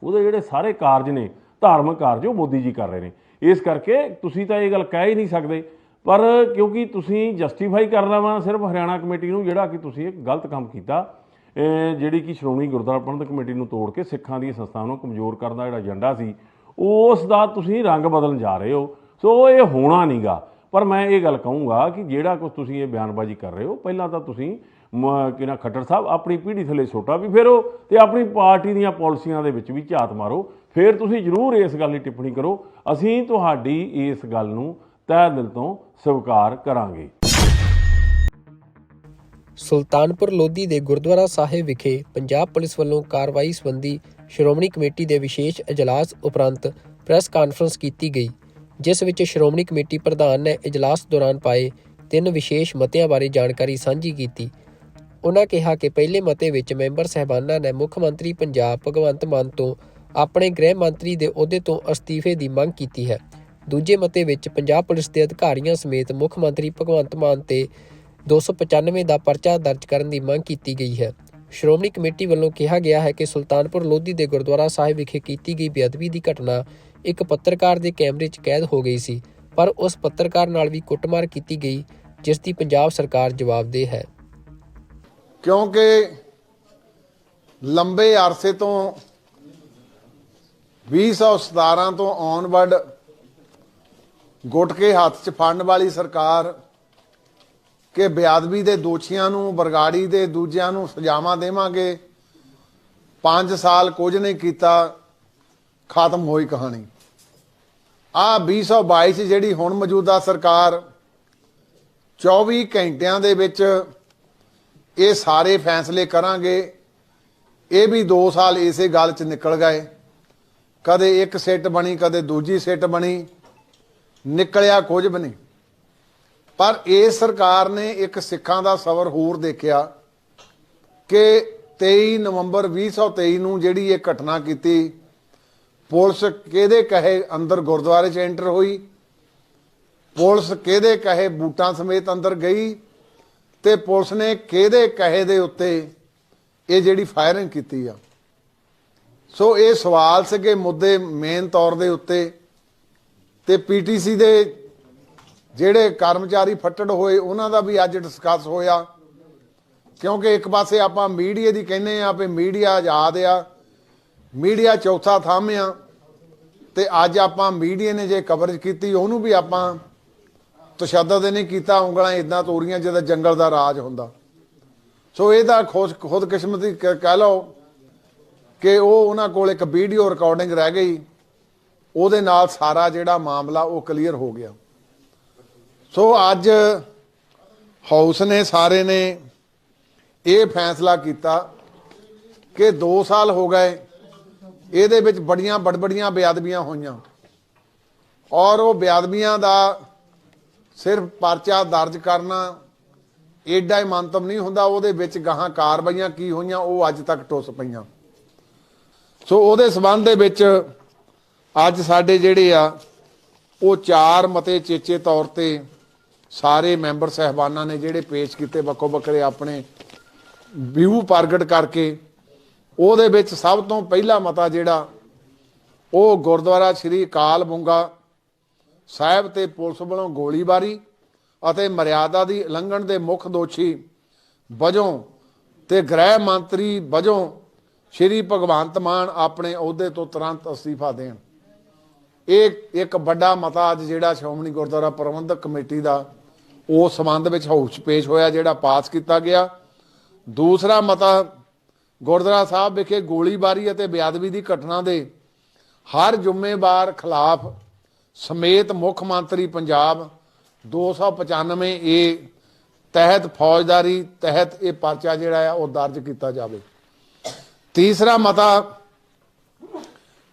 ਉਹਦੇ ਜਿਹੜੇ ਸਾਰੇ ਕਾਰਜ ਨੇ, ਧਾਰਮਿਕ ਕਾਰਜ, ਉਹ ਮੋਦੀ ਜੀ ਕਰ ਰਹੇ ਨੇ। ਇਸ ਕਰਕੇ ਤੁਸੀਂ ਤਾਂ ਇਹ ਗੱਲ ਕਹਿ ਹੀ ਨਹੀਂ ਸਕਦੇ, ਪਰ ਕਿਉਂਕਿ ਤੁਸੀਂ ਜਸਟੀਫਾਈ ਕਰਨਾ ਵਾ ਸਿਰਫ ਹਰਿਆਣਾ ਕਮੇਟੀ ਨੂੰ, ਜਿਹੜਾ ਕਿ ਤੁਸੀਂ ਇੱਕ ਗਲਤ ਕੰਮ ਕੀਤਾ, ਜਿਹੜੀ ਕਿ ਸ਼੍ਰੋਮਣੀ ਗੁਰਦੁਆਰਾ ਪ੍ਰਬੰਧਕ ਕਮੇਟੀ ਨੂੰ ਤੋੜ ਕੇ ਸਿੱਖਾਂ ਦੀ ਸੰਸਥਾਵਾਂ ਨੂੰ ਕਮਜ਼ੋਰ ਕਰਨ ਦਾ ਜਿਹੜਾ ਏਜੰਡਾ ਸੀ, ਉਸ ਦਾ ਤੁਸੀਂ ਰੰਗ ਬਦਲਣ ਜਾ ਰਹੇ ਹੋ। ਸੋ ਇਹ ਹੋਣਾ ਨਹੀਂ ਗਾ। ਪਰ ਮੈਂ ਇਹ ਗੱਲ ਕਹੂੰਗਾ ਕਿ ਜਿਹੜਾ ਕੁਝ ਤੁਸੀਂ ਇਹ ਬਿਆਨਬਾਜ਼ੀ ਕਰ ਰਹੇ ਹੋ, ਪਹਿਲਾਂ ਤਾਂ ਤੁਸੀਂ ਕਿਹਨਾਂ ਖੱਟਰ ਸਾਹਿਬ ਆਪਣੀ ਪੀੜ੍ਹੀ ਥੱਲੇ ਸੋਟਾ ਵੀ ਫੇਰੋ, ਤੇ ਆਪਣੀ ਪਾਰਟੀ ਦੀਆਂ ਪਾਲਿਸੀਆਂ ਦੇ ਵਿੱਚ ਵੀ ਝਾਤ ਮਾਰੋ, ਫਿਰ ਤੁਸੀਂ ਜ਼ਰੂਰ ਇਸ ਗੱਲ ਦੀ ਟਿੱਪਣੀ ਕਰੋ। ਅਸੀਂ ਤੁਹਾਡੀ ਇਸ ਗੱਲ ਨੂੰ ਤਹਿ ਦਿਲ ਤੋਂ ਸਵੀਕਾਰ ਕਰਾਂਗੇ। ਸੁਲਤਾਨਪੁਰ ਲੋਧੀ ਦੇ ਗੁਰਦੁਆਰਾ ਸਾਹਿਬ ਵਿਖੇ ਪੰਜਾਬ ਪੁਲਿਸ ਵੱਲੋਂ ਕਾਰਵਾਈ ਸੰਬੰਧੀ ਸ਼੍ਰੋਮਣੀ ਕਮੇਟੀ ਦੇ ਵਿਸ਼ੇਸ਼ ਇਜਲਾਸ ਉਪਰੰਤ ਪ੍ਰੈਸ ਕਾਨਫਰੰਸ ਕੀਤੀ ਗਈ, ਜਿਸ ਵਿੱਚ ਸ਼੍ਰੋਮਣੀ ਕਮੇਟੀ ਪ੍ਰਧਾਨ ਨੇ ਇਜਲਾਸ ਦੌਰਾਨ ਪਾਏ 3 ਵਿਸ਼ੇਸ਼ ਮਤਿਆਂ ਬਾਰੇ ਜਾਣਕਾਰੀ ਸਾਂਝੀ ਕੀਤੀ। ਉਨ੍ਹਾਂ ਕਿਹਾ ਕਿ ਪਹਿਲੇ ਮਤੇ ਵਿੱਚ ਮੈਂਬਰ ਸਹਿਬਾਨਾਂ ਨੇ ਮੁੱਖ ਮੰਤਰੀ ਪੰਜਾਬ ਭਗਵੰਤ ਮਾਨ ਤੋਂ ਆਪਣੇ ਗ੍ਰਹਿ ਮੰਤਰੀ ਦੇ ਅਹੁਦੇ ਤੋਂ ਅਸਤੀਫੇ ਦੀ ਮੰਗ ਕੀਤੀ ਹੈ। ਦੂਜੇ ਮਤੇ ਵਿੱਚ ਪੰਜਾਬ ਪੁਲਿਸ ਦੇ ਅਧਿਕਾਰੀਆਂ ਸਮੇਤ ਮੁੱਖ ਮੰਤਰੀ ਭਗਵੰਤ ਮਾਨ ਤੇ 295 ਦਾ ਪਰਚਾ ਦਰਜ ਕਰਨ ਦੀ ਮੰਗ ਕੀਤੀ ਗਈ ਹੈ। ਸ਼੍ਰੋਮਣੀ ਕਮੇਟੀ ਵੱਲੋਂ ਕਿਹਾ ਗਿਆ ਹੈ ਕਿ ਸੁਲਤਾਨਪੁਰ ਲੋਧੀ ਦੇ ਗੁਰਦੁਆਰਾ ਸਾਹਿਬ ਵਿਖੇ ਕੀਤੀ ਗਈ ਬੇਅਦਬੀ ਦੀ ਘਟਨਾ ਇੱਕ ਪੱਤਰਕਾਰ ਦੇ ਕੈਮਰੇ 'ਚ ਕੈਦ ਹੋ ਗਈ ਸੀ, ਪਰ ਉਸ ਪੱਤਰਕਾਰ ਨਾਲ ਵੀ ਕੁੱਟਮਾਰ ਕੀਤੀ ਗਈ, ਜਿਸ ਦੀ ਪੰਜਾਬ ਸਰਕਾਰ ਜਵਾਬਦੇਹ ਹੈ। ਕਿਉਂਕਿ ਲੰਬੇ ਅਰਸੇ ਤੋਂ 2017 ਤੋਂ ਔਨਵਰਡ ਗੁਟਕੇ ਹੱਥ 'ਚ ਫੜਨ ਵਾਲੀ ਸਰਕਾਰ ਕਿ ਬੇਅਦਬੀ ਦੇ ਦੋਸ਼ੀਆਂ ਨੂੰ, ਬਰਗਾੜੀ ਦੇ ਦੂਜਿਆਂ ਨੂੰ ਸਜ਼ਾਵਾਂ ਦੇਵਾਂਗੇ, 5 ਸਾਲ ਕੁਝ ਨਹੀਂ ਕੀਤਾ, ਖਤਮ ਹੋਈ ਕਹਾਣੀ। ਆ 2022 'ਚ ਜਿਹੜੀ ਹੁਣ ਮੌਜੂਦਾ ਸਰਕਾਰ 24 ਘੰਟਿਆਂ ਦੇ ਵਿੱਚ ਇਹ ਸਾਰੇ ਫੈਸਲੇ ਕਰਾਂਗੇ, ਇਹ ਵੀ 2 ਸਾਲ ਇਸੇ ਗੱਲ 'ਚ ਨਿਕਲ ਗਏ। ਕਦੇ ਇੱਕ ਸਿੱਟ ਬਣੀ, ਕਦੇ ਦੂਜੀ ਸਿੱਟ ਬਣੀ, ਨਿਕਲਿਆ ਕੁਝ ਵੀ ਨਹੀਂ। ਪਰ ਇਸ ਸਰਕਾਰ ਨੇ ਇੱਕ ਸਿੱਖਾਂ ਦਾ ਸਬਰ ਹੋਰ ਦੇਖਿਆ ਕਿ 23 ਨਵੰਬਰ 2023 ਨੂੰ ਜਿਹੜੀ ਇਹ ਘਟਨਾ ਕੀਤੀ, ਪੁਲਿਸ ਕਿਹਦੇ ਕਹੇ ਅੰਦਰ ਗੁਰਦੁਆਰੇ 'ਚ ਐਂਟਰ ਹੋਈ, ਪੁਲਿਸ ਕਿਹਦੇ ਕਹੇ ਬੂਟਾਂ ਸਮੇਤ ਅੰਦਰ ਗਈ, ਤੇ ਪੁਲਿਸ ਨੇ ਕਿਹਦੇ ਕਹੇ ਦੇ ਉੱਤੇ ਇਹ ਜਿਹੜੀ ਫਾਇਰਿੰਗ ਕੀਤੀ ਆ। ਸੋ ਇਹ ਸਵਾਲ ਸੀਗੇ ਮੁੱਦੇ ਮੇਨ ਤੌਰ ਦੇ ਉੱਤੇ, ਤੇ ਪੀਟੀਸੀ ਦੇ ਜਿਹੜੇ ਕਰਮਚਾਰੀ ਫੱਟੜ ਹੋਏ ਉਹਨਾਂ ਦਾ ਵੀ ਅੱਜ ਡਿਸਕਸ ਹੋਇਆ, ਕਿਉਂਕਿ ਇੱਕ ਪਾਸੇ ਆਪਾਂ ਮੀਡੀਆ ਦੀ ਕਹਿੰਦੇ ਆ ਵੀ ਮੀਡੀਆ ਆਜ਼ਾਦ ਆ, ਮੀਡੀਆ ਚੌਥਾ ਥੰਮ ਆ, ਤੇ ਅੱਜ ਆਪਾਂ ਮੀਡੀਆ ਨੇ ਜੇ ਕਵਰੇਜ ਕੀਤੀ ਉਹਨੂੰ ਵੀ ਆਪਾਂ ਤਸ਼ੱਦਦ ਨਹੀਂ ਕੀਤਾ, ਉਂਗਲਾਂ ਇਦਾਂ ਤੋਰੀਆਂ ਜਿੱਦਾਂ ਜੰਗਲ ਦਾ ਰਾਜ ਹੁੰਦਾ। ਸੋ ਇਹਦਾ ਖੁਦਕਿਸਮਤੀ ਕਹਿ ਲਓ ਕਿ ਉਹ ਉਹਨਾਂ ਕੋਲ ਇੱਕ ਵੀਡੀਓ ਰਿਕਾਰਡਿੰਗ ਰਹਿ ਗਈ, ਉਹਦੇ ਨਾਲ ਸਾਰਾ ਜਿਹੜਾ ਮਾਮਲਾ ਉਹ ਕਲੀਅਰ ਹੋ ਗਿਆ। ਸੋ ਅੱਜ ਹਾਊਸ ਨੇ ਸਾਰੇ ਨੇ ਇਹ ਫੈਸਲਾ ਕੀਤਾ ਕਿ 2 ਸਾਲ ਹੋ ਗਏ ਇਹਦੇ ਵਿੱਚ ਬੜੀਆਂ ਬੜਬੜੀਆਂ ਬੇਅਦਬੀਆਂ ਹੋਈਆਂ, ਔਰ ਉਹ ਬੇਅਦਬੀਆਂ ਦਾ ਸਿਰਫ ਪਰਚਾ ਦਰਜ ਕਰਨਾ ਏਡਾ ਹੀ ਮੰਤਵ ਨਹੀਂ ਹੁੰਦਾ, ਉਹਦੇ ਵਿੱਚ ਗਾਹਾਂ ਕਾਰਵਾਈਆਂ ਕੀ ਹੋਈਆਂ ਉਹ ਅੱਜ ਤੱਕ ਟੁੱਸ ਪਈਆਂ। ਸੋ ਉਹਦੇ ਸਬੰਧ ਦੇ ਵਿੱਚ ਅੱਜ ਸਾਡੇ ਜਿਹੜੇ ਆ ਉਹ 4 ਮਤੇ ਚੇਚੇ ਤੌਰ ਤੇ ਸਾਰੇ ਮੈਂਬਰ ਸਾਹਿਬਾਨਾਂ ਨੇ ਜਿਹੜੇ ਪੇਸ਼ ਕੀਤੇ, ਵੱਖੋ ਵੱਖਰੇ ਆਪਣੇ ਵਿਊ ਪ੍ਰਗਟ ਕਰਕੇ। ਉਹਦੇ ਵਿੱਚ ਸਭ ਤੋਂ ਪਹਿਲਾ ਮਤਾ ਜਿਹੜਾ ਉਹ ਗੁਰਦੁਆਰਾ ਸ਼੍ਰੀ ਅਕਾਲ ਬੁੰਗਾ ਸਾਹਿਬ ਤੇ ਪੁਲਿਸ ਵੱਲੋਂ ਗੋਲੀਬਾਰੀ ਅਤੇ ਮਰਿਆਦਾ ਦੀ ਉਲੰਘਣ ਦੇ ਮੁੱਖ ਦੋਸ਼ੀ ਵਜੋਂ ਤੇ ਗ੍ਰਹਿ ਮੰਤਰੀ ਵਜੋਂ ਸ਼੍ਰੀ ਭਗਵੰਤ ਮਾਨ ਆਪਣੇ ਅਹੁਦੇ ਤੋਂ ਤੁਰੰਤ ਅਸਤੀਫਾ ਦੇਣ। ਇਹ ਇੱਕ ਵੱਡਾ ਮਤਾ ਅੱਜ ਜਿਹੜਾ ਸ਼੍ਰੋਮਣੀ ਗੁਰਦੁਆਰਾ ਪ੍ਰਬੰਧਕ ਕਮੇਟੀ ਦਾ ਉਸ ਸੰਬੰਧ ਵਿੱਚ ਹਾਊਸ 'ਚ ਪੇਸ਼ ਹੋਇਆ, ਜਿਹੜਾ ਪਾਸ ਕੀਤਾ ਗਿਆ। ਦੂਸਰਾ ਮਤਾ ਗੁਰਦੁਆਰਾ ਸਾਹਿਬ ਵਿਖੇ ਗੋਲੀਬਾਰੀ ਅਤੇ ਬੇਅਦਬੀ ਦੀ ਘਟਨਾ ਦੇ ਹਰ ਜ਼ਿੰਮੇਵਾਰ ਖਿਲਾਫ ਸਮੇਤ ਮੁੱਖ ਮੰਤਰੀ ਪੰਜਾਬ 295 ਏ ਤਹਿਤ ਫੌਜਦਾਰੀ ਤਹਿਤ ਇਹ ਪਰਚਾ ਜਿਹੜਾ ਆ ਉਹ ਦਰਜ ਕੀਤਾ ਜਾਵੇ। ਤੀਸਰਾ ਮਤਾ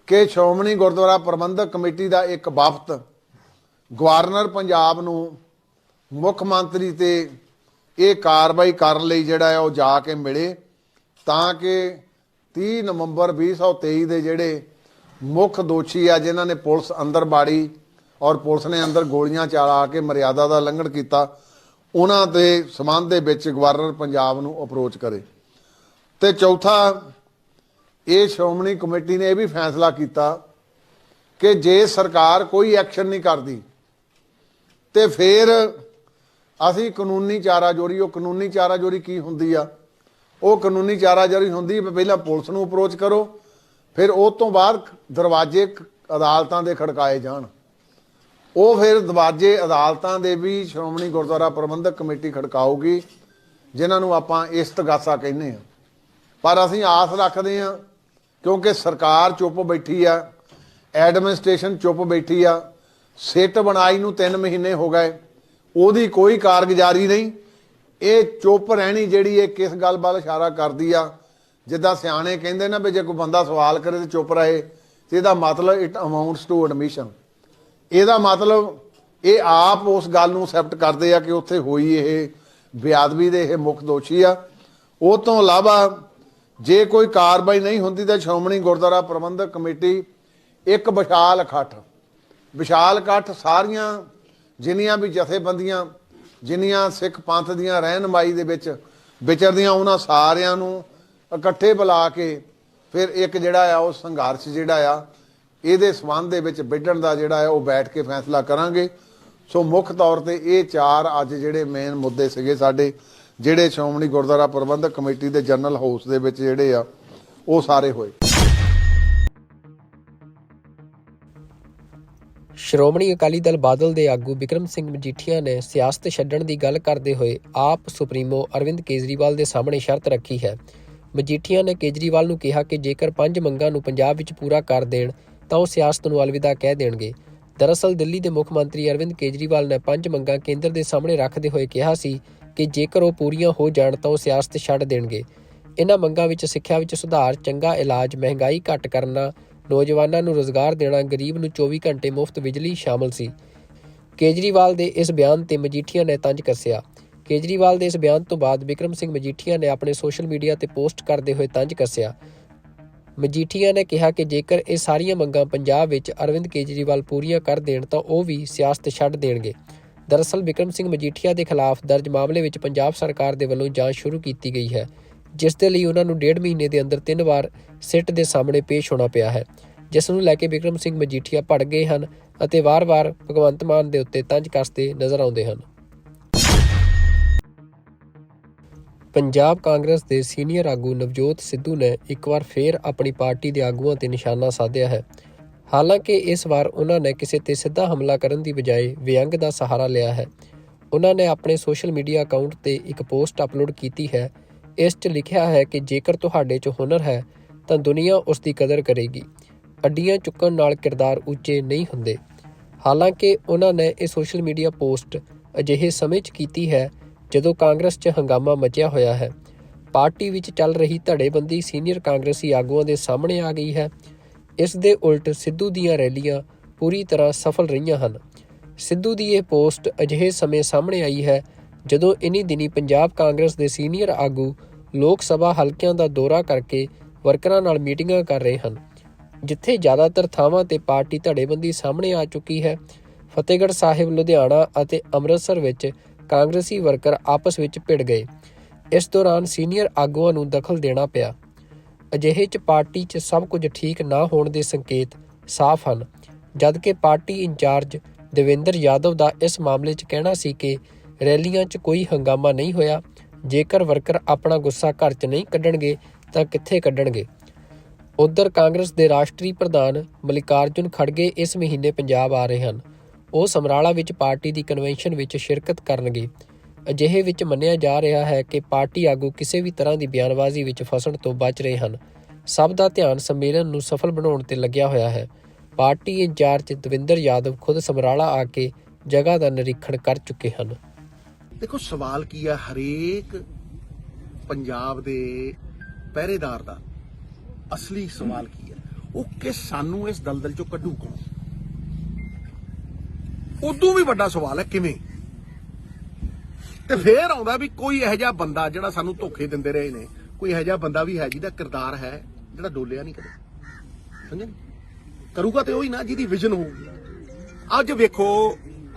ਕਿ ਸ਼੍ਰੋਮਣੀ ਗੁਰਦੁਆਰਾ ਪ੍ਰਬੰਧਕ ਕਮੇਟੀ ਦਾ ਇੱਕ ਵਫਦ ਗਵਰਨਰ ਪੰਜਾਬ ਨੂੰ ਮੁੱਖ ਮੰਤਰੀ ਤੇ ਇਹ ਕਾਰਵਾਈ ਕਰਨ ਲਈ ਜਿਹੜਾ ਆ ਉਹ ਜਾ ਕੇ ਮਿਲੇ, ਤਾਂ ਕਿ 30 ਨਵੰਬਰ 2023 ਦੇ ਜਿਹੜੇ ਮੁੱਖ ਦੋਸ਼ੀ ਆ ਜਿਨ੍ਹਾਂ ਨੇ ਪੁਲਿਸ ਅੰਦਰ ਬਾੜੀ ਔਰ ਪੁਲਿਸ ਨੇ ਅੰਦਰ ਗੋਲੀਆਂ ਚਲਾ ਕੇ ਮਰਿਆਦਾ ਦਾ ਉਲੰਘਣ ਕੀਤਾ, ਉਹਨਾਂ ਦੇ ਸੰਬੰਧ ਦੇ ਵਿੱਚ ਗਵਰਨਰ ਪੰਜਾਬ ਨੂੰ ਅਪਰੋਚ ਕਰੇ। ਤੇ ਚੌਥਾ, ਇਹ ਸ਼੍ਰੋਮਣੀ ਕਮੇਟੀ ਨੇ ਇਹ ਵੀ ਫੈਸਲਾ ਕੀਤਾ ਕਿ ਜੇ ਸਰਕਾਰ ਕੋਈ ਐਕਸ਼ਨ ਨਹੀਂ ਕਰਦੀ ਤੇ ਫਿਰ ਅਸੀਂ ਕਾਨੂੰਨੀ ਚਾਰਾਜੋਰੀ, ਉਹ ਕਾਨੂੰਨੀ ਚਾਰਾਜੋਰੀ ਕੀ ਹੁੰਦੀ ਆ? ਉਹ ਕਾਨੂੰਨੀ ਚਾਰਾਜੋਰੀ ਹੁੰਦੀ ਪਹਿਲਾਂ ਪੁਲਿਸ ਨੂੰ ਅਪਰੋਚ ਕਰੋ, ਫਿਰ ਉਹ ਤੋਂ ਬਾਅਦ ਦਰਵਾਜ਼ੇ ਅਦਾਲਤਾਂ ਦੇ ਖੜਕਾਏ ਜਾਣ। ਉਹ ਫਿਰ ਦਰਵਾਜ਼ੇ ਅਦਾਲਤਾਂ ਦੇ ਵੀ ਸ਼੍ਰੋਮਣੀ ਗੁਰਦੁਆਰਾ ਪ੍ਰਬੰਧਕ ਕਮੇਟੀ ਖੜਕਾਊਗੀ, ਜਿਨ੍ਹਾਂ ਨੂੰ ਆਪਾਂ ਇਸਤਗਾਸਾ ਕਹਿੰਦੇ ਆ। ਪਰ ਅਸੀਂ ਆਸ ਰੱਖਦੇ ਹਾਂ, ਕਿਉਂਕਿ ਸਰਕਾਰ ਚੁੱਪ ਬੈਠੀ ਆ, ਐਡਮਿਨਿਸਟ੍ਰੇਸ਼ਨ ਚੁੱਪ ਬੈਠੀ ਆ, ਸਿੱਟ ਬਣਾਈ ਨੂੰ 3 ਮਹੀਨੇ ਹੋ ਗਏ, ਉਹਦੀ ਕੋਈ ਕਾਰਗੁਜ਼ਾਰੀ ਨਹੀਂ। ਇਹ ਚੁੱਪ ਰਹਿਣੀ ਜਿਹੜੀ ਇਹ ਕਿਸ ਗੱਲ ਵੱਲ ਇਸ਼ਾਰਾ ਕਰਦੀ ਆ? ਜਿੱਦਾਂ ਸਿਆਣੇ ਕਹਿੰਦੇ ਨਾ ਵੀ ਜੇ ਕੋਈ ਬੰਦਾ ਸਵਾਲ ਕਰੇ ਤੇ ਚੁੱਪ ਰਹੇ, ਤੇ ਇਹਦਾ ਮਤਲਬ ਇਟ ਅਮਾਊਂਟਸ ਟੂ ਐਡਮਿਸ਼ਨ। ਇਹਦਾ ਮਤਲਬ ਇਹ ਆਪ ਉਸ ਗੱਲ ਨੂੰ ਐਕਸੈਪਟ ਕਰਦੇ ਆ ਕਿ ਉੱਥੇ ਹੋਈ ਇਹ ਬੇਅਦਬੀ ਦੇ ਇਹ ਮੁੱਖ ਦੋਸ਼ੀ ਆ। ਉਹ ਤੋਂ ਇਲਾਵਾ ਜੇ ਕੋਈ ਕਾਰਵਾਈ ਨਹੀਂ ਹੁੰਦੀ ਤਾਂ ਸ਼੍ਰੋਮਣੀ ਗੁਰਦੁਆਰਾ ਪ੍ਰਬੰਧਕ ਕਮੇਟੀ ਇੱਕ ਵਿਸ਼ਾਲ ਇਕੱਠ ਸਾਰੀਆਂ ਜਿੰਨੀਆਂ ਵੀ ਜਥੇਬੰਦੀਆਂ, ਜਿੰਨੀਆਂ ਸਿੱਖ ਪੰਥ ਦੀਆਂ ਰਹਿਨਮਾਈ ਦੇ ਵਿੱਚ ਵਿਚਰਦੀਆਂ, ਉਹਨਾਂ ਸਾਰਿਆਂ ਨੂੰ ਇਕੱਠੇ ਬੁਲਾ ਕੇ ਫਿਰ ਇੱਕ ਜਿਹੜਾ ਆ ਉਹ ਸੰਘਰਸ਼ ਜਿਹੜਾ ਆ ਇਹਦੇ ਸੰਬੰਧ ਦੇ ਵਿੱਚ ਵਿੱਢਣ ਦਾ ਜਿਹੜਾ ਆ ਉਹ ਬੈਠ ਕੇ ਫੈਸਲਾ ਕਰਾਂਗੇ। ਸੋ ਮੁੱਖ ਤੌਰ ਤੇ ਇਹ 4 ਅੱਜ ਜਿਹੜੇ ਮੇਨ ਮੁੱਦੇ ਸੀਗੇ ਸਾਡੇ, ਜਿਹੜੇ ਸ਼੍ਰੋਮਣੀ ਗੁਰਦੁਆਰਾ ਪ੍ਰਬੰਧਕ ਕਮੇਟੀ ਦੇ ਜਨਰਲ ਹਾਊਸ ਦੇ ਵਿੱਚ ਜਿਹੜੇ ਆ ਉਹ ਸਾਰੇ ਹੋਏ। ਸ਼੍ਰੋਮਣੀ ਅਕਾਲੀ ਦਲ ਬਾਦਲ ਦੇ ਆਗੂ ਬਿਕਰਮ ਸਿੰਘ ਮਜੀਠੀਆ ਨੇ ਸਿਆਸਤ ਛੱਡਣ ਦੀ ਗੱਲ ਕਰਦੇ ਹੋਏ ਆਪ ਸੁਪਰੀਮੋ ਅਰਵਿੰਦ ਕੇਜਰੀਵਾਲ ਦੇ ਸਾਹਮਣੇ ਸ਼ਰਤ ਰੱਖੀ ਹੈ। ਮਜੀਠੀਆ ਨੇ ਕੇਜਰੀਵਾਲ ਨੂੰ ਕਿਹਾ ਕਿ ਜੇਕਰ 5 ਮੰਗਾਂ ਨੂੰ ਪੰਜਾਬ ਵਿੱਚ ਪੂਰਾ ਕਰ ਦੇਣ ਤਾਂ ਉਹ ਸਿਆਸਤ ਨੂੰ ਅਲਵਿਦਾ ਕਹਿ ਦੇਣਗੇ। ਦਰਅਸਲ ਦਿੱਲੀ ਦੇ ਮੁੱਖ ਮੰਤਰੀ ਅਰਵਿੰਦ ਕੇਜਰੀਵਾਲ ਨੇ 5 ਮੰਗਾਂ ਕੇਂਦਰ ਦੇ ਸਾਹਮਣੇ ਰੱਖਦੇ ਹੋਏ ਕਿਹਾ ਸੀ ਕਿ ਜੇਕਰ ਉਹ ਪੂਰੀਆਂ ਹੋ ਜਾਣ ਤਾਂ ਉਹ ਸਿਆਸਤ ਛੱਡ ਦੇਣਗੇ। ਇਹਨਾਂ ਮੰਗਾਂ ਵਿੱਚ ਸਿੱਖਿਆ ਵਿੱਚ ਸੁਧਾਰ, ਚੰਗਾ ਇਲਾਜ, ਮਹਿੰਗਾਈ ਘੱਟ ਕਰਨਾ, ਨੌਜਵਾਨਾਂ ਨੂੰ ਰੁਜ਼ਗਾਰ ਦੇਣਾ, ਗਰੀਬ ਨੂੰ 24 ਘੰਟੇ ਮੁਫਤ ਬਿਜਲੀ ਸ਼ਾਮਲ ਸੀ। ਕੇਜਰੀਵਾਲ ਦੇ ਇਸ ਬਿਆਨ ਤੇ ਮਜੀਠੀਆ ਨੇ ਤੰਜ ਕੱਸਿਆ। ਕੇਜਰੀਵਾਲ ਦੇ ਇਸ ਬਿਆਨ ਤੋਂ ਬਾਅਦ ਬਿਕਰਮ ਸਿੰਘ ਮਜੀਠੀਆ ਨੇ ਆਪਣੇ ਸੋਸ਼ਲ ਮੀਡੀਆ ਤੇ ਪੋਸਟ ਕਰਦੇ ਹੋਏ ਤੰਜ ਕੱਸਿਆ। ਮਜੀਠੀਆ ਨੇ ਕਿਹਾ ਕਿ ਜੇਕਰ ਇਹ ਸਾਰੀਆਂ ਮੰਗਾਂ ਪੰਜਾਬ ਵਿੱਚ ਅਰਵਿੰਦ ਕੇਜਰੀਵਾਲ ਪੂਰੀਆਂ ਕਰ ਦੇਣ ਤਾਂ ਉਹ ਵੀ ਸਿਆਸਤ ਛੱਡ ਦੇਣਗੇ। ਦਰਅਸਲ ਬਿਕਰਮ ਸਿੰਘ ਮਜੀਠੀਆ ਦੇ ਖਿਲਾਫ ਦਰਜ ਮਾਮਲੇ ਵਿੱਚ ਪੰਜਾਬ ਸਰਕਾਰ ਦੇ ਵੱਲੋਂ ਜਾਂਚ ਸ਼ੁਰੂ ਕੀਤੀ ਗਈ ਹੈ, ਜਿਸ ਦੇ ਲਈ ਉਹਨਾਂ ਨੂੰ 1.5 ਮਹੀਨੇ ਦੇ ਅੰਦਰ 3 ਵਾਰ ਸਿੱਟ ਦੇ ਸਾਹਮਣੇ ਪੇਸ਼ ਹੋਣਾ ਪਿਆ ਹੈ। ਜਿਸ ਨੂੰ ਲੈ ਕੇ ਬਿਕਰਮ ਸਿੰਘ ਮਜੀਠੀਆ ਭੜ ਗਏ ਹਨ ਅਤੇ ਵਾਰ-ਵਾਰ ਭਗਵੰਤ ਮਾਨ ਦੇ ਉੱਤੇ ਤੰਜ ਕੱਸਦੇ ਨਜ਼ਰ ਆਉਂਦੇ ਹਨ। ਪੰਜਾਬ ਕਾਂਗਰਸ ਦੇ ਸੀਨੀਅਰ ਆਗੂ ਨਵਜੋਤ ਸਿੱਧੂ ਨੇ ਇੱਕ ਵਾਰ ਫੇਰ ਆਪਣੀ ਪਾਰਟੀ ਦੇ ਆਗੂਆਂ ਤੇ ਨਿਸ਼ਾਨਾ ਸਾਧਿਆ ਹੈ। ਹਾਲਾਂਕਿ ਇਸ ਵਾਰ ਉਹਨਾਂ ਨੇ ਕਿਸੇ ਤੇ ਸਿੱਧਾ ਹਮਲਾ ਕਰਨ ਦੀ ਬਜਾਏ ਵਿਅੰਗ ਦਾ ਸਹਾਰਾ ਲਿਆ ਹੈ। ਉਹਨਾਂ ਨੇ ਆਪਣੇ ਸੋਸ਼ਲ ਮੀਡੀਆ ਅਕਾਊਂਟ ਤੇ ਇੱਕ ਪੋਸਟ ਅਪਲੋਡ ਕੀਤੀ ਹੈ। ਇਸ 'ਚ ਲਿਖਿਆ ਹੈ ਕਿ ਜੇਕਰ ਤੁਹਾਡੇ 'ਚ ਹੁਨਰ ਹੈ ਤਾਂ ਦੁਨੀਆ ਉਸ ਦੀ ਕਦਰ ਕਰੇਗੀ। ਅੱਡੀਆਂ ਚੁੱਕਣ ਨਾਲ ਕਿਰਦਾਰ ਉੱਚੇ ਨਹੀਂ ਹੁੰਦੇ। ਹਾਲਾਂਕਿ ਉਹਨਾਂ ਨੇ ਇਹ ਸੋਸ਼ਲ ਮੀਡੀਆ ਪੋਸਟ ਅਜਿਹੇ ਸਮੇਂ 'ਚ ਕੀਤੀ ਹੈ ਜਦੋਂ ਕਾਂਗਰਸ 'ਚ ਹੰਗਾਮਾ ਮਚਿਆ ਹੋਇਆ ਹੈ। ਪਾਰਟੀ ਵਿੱਚ ਚੱਲ ਰਹੀ ਧੜੇਬੰਦੀ ਸੀਨੀਅਰ ਕਾਂਗਰਸੀ ਆਗੂਆਂ ਦੇ ਸਾਹਮਣੇ ਆ ਗਈ ਹੈ। ਇਸ ਦੇ ਉਲਟ ਸਿੱਧੂ ਦੀਆਂ ਰੈਲੀਆਂ ਪੂਰੀ ਤਰ੍ਹਾਂ ਸਫਲ ਰਹੀਆਂ ਹਨ। ਸਿੱਧੂ ਦੀ ਇਹ ਪੋਸਟ ਅਜਿਹੇ ਸਮੇਂ ਸਾਹਮਣੇ ਆਈ ਹੈ ਜਦੋਂ ਇਨ੍ਹੀਂ ਦਿਨੀ ਪੰਜਾਬ ਕਾਂਗਰਸ ਦੇ ਸੀਨੀਅਰ ਆਗੂ ਲੋਕ ਸਭਾ ਹਲਕਿਆਂ ਦਾ ਦੌਰਾ ਕਰਕੇ ਵਰਕਰਾਂ ਨਾਲ ਮੀਟਿੰਗਾਂ ਕਰ ਰਹੇ ਹਨ, ਜਿੱਥੇ ਜ਼ਿਆਦਾਤਰ ਥਾਵਾਂ ਤੇ ਪਾਰਟੀ ਧੜੇਬੰਦੀ ਸਾਹਮਣੇ ਆ ਚੁੱਕੀ ਹੈ। ਫਤਿਹਗੜ੍ਹ ਸਾਹਿਬ, ਲੁਧਿਆਣਾ ਅਤੇ ਅੰਮ੍ਰਿਤਸਰ ਵਿੱਚ ਕਾਂਗਰਸੀ ਵਰਕਰ ਆਪਸ ਵਿੱਚ ਭਿੜ ਗਏ। ਇਸ ਦੌਰਾਨ ਸੀਨੀਅਰ ਆਗੂਆਂ ਨੂੰ ਦਖਲ ਦੇਣਾ ਪਿਆ। ਅਜਿਹੇ 'ਚ ਪਾਰਟੀ 'ਚ ਸਭ ਕੁਝ ਠੀਕ ਨਾ ਹੋਣ ਦੇ ਸੰਕੇਤ ਸਾਫ਼ ਹਨ, ਜਦਕਿ ਪਾਰਟੀ ਇੰਚਾਰਜ ਦੇਵੇਂਦਰ ਯਾਦਵ ਦਾ ਇਸ ਮਾਮਲੇ 'ਚ ਕਹਿਣਾ ਸੀ ਕਿ ਰੈਲੀਆਂ 'ਚ ਕੋਈ ਹੰਗਾਮਾ ਨਹੀਂ ਹੋਇਆ। ਜੇਕਰ ਵਰਕਰ ਆਪਣਾ ਗੁੱਸਾ ਘਰ 'ਚ ਨਹੀਂ ਕੱਢਣਗੇ ਤਾਂ ਕਿੱਥੇ ਕੱਢਣਗੇ। ਉੱਧਰ ਕਾਂਗਰਸ ਦੇ ਰਾਸ਼ਟਰੀ ਪ੍ਰਧਾਨ ਮਲਿਕਾਰਜੁਨ ਖੜਗੇ ਇਸ ਮਹੀਨੇ ਪੰਜਾਬ ਆ ਰਹੇ ਹਨ। ਉਹ ਸਮਰਾਲਾ ਵਿੱਚ ਪਾਰਟੀ ਦੀ ਕਨਵੈਨਸ਼ਨ ਵਿੱਚ ਸ਼ਿਰਕਤ ਕਰਨਗੇ। ਅਜਿਹੇ ਵਿੱਚ ਮੰਨਿਆ ਜਾ ਰਿਹਾ ਹੈ ਕਿ ਪਾਰਟੀ ਆਗੂ ਕਿਸੇ ਵੀ ਤਰ੍ਹਾਂ ਦੀ ਬਿਆਨਬਾਜ਼ੀ ਵਿੱਚ ਫਸਣ ਤੋਂ ਬਚ ਰਹੇ ਹਨ। ਸਭ ਦਾ ਧਿਆਨ ਸੰਮੇਲਨ ਨੂੰ ਸਫਲ ਬਣਾਉਣ ਤੇ ਲੱਗਿਆ ਹੋਇਆ ਹੈ। ਪਾਰਟੀ ਇੰਚਾਰਜ ਦਵਿੰਦਰ ਯਾਦਵ ਖੁਦ ਸਮਰਾਲਾ ਆ ਕੇ ਜਗ੍ਹਾ ਦਾ ਨਿਰੀਖਣ ਕਰ ਚੁੱਕੇ ਹਨ। ਦੇਖੋ ਸਵਾਲ ਕੀ ਹੈ, ਹਰੇਕ ਪੰਜਾਬ ਦੇ ਪਹਿਰੇਦਾਰ ਦਾ ਅਸਲੀ ਸਵਾਲ ਕੀ ਹੈ, ਉਹ ਕਿ ਸਾਨੂੰ ਇਸ ਦਲਦਲ ਚੋਂ ਕੱਢੂ ਕੌਣ। ਉਦੋਂ ਵੀ ਵੱਡਾ ਸਵਾਲ ਹੈ ਕਿਵੇਂ। ਤੇ ਫੇਰ ਆਉਂਦਾ ਵੀ ਕੋਈ ਇਹੋ ਜਿਹਾ ਬੰਦਾ ਜਿਹੜਾ ਸਾਨੂੰ ਧੋਖੇ ਦਿੰਦੇ ਰਹੇ ਨੇ, ਕੋਈ ਇਹੋ ਜਿਹਾ ਬੰਦਾ ਵੀ ਹੈ ਜਿਹਦਾ ਕਿਰਦਾਰ ਹੈ ਜਿਹੜਾ ਡੋਲਿਆ ਨਹੀਂ ਕਦੇ, ਸਮਝੇ। ਕਰੂਗਾ ਤੇ ਉਹੀ ਨਾ ਜਿਹਦੀ ਵਿਜ਼ਨ ਹੋਊਗੀ। ਅੱਜ ਵੇਖੋ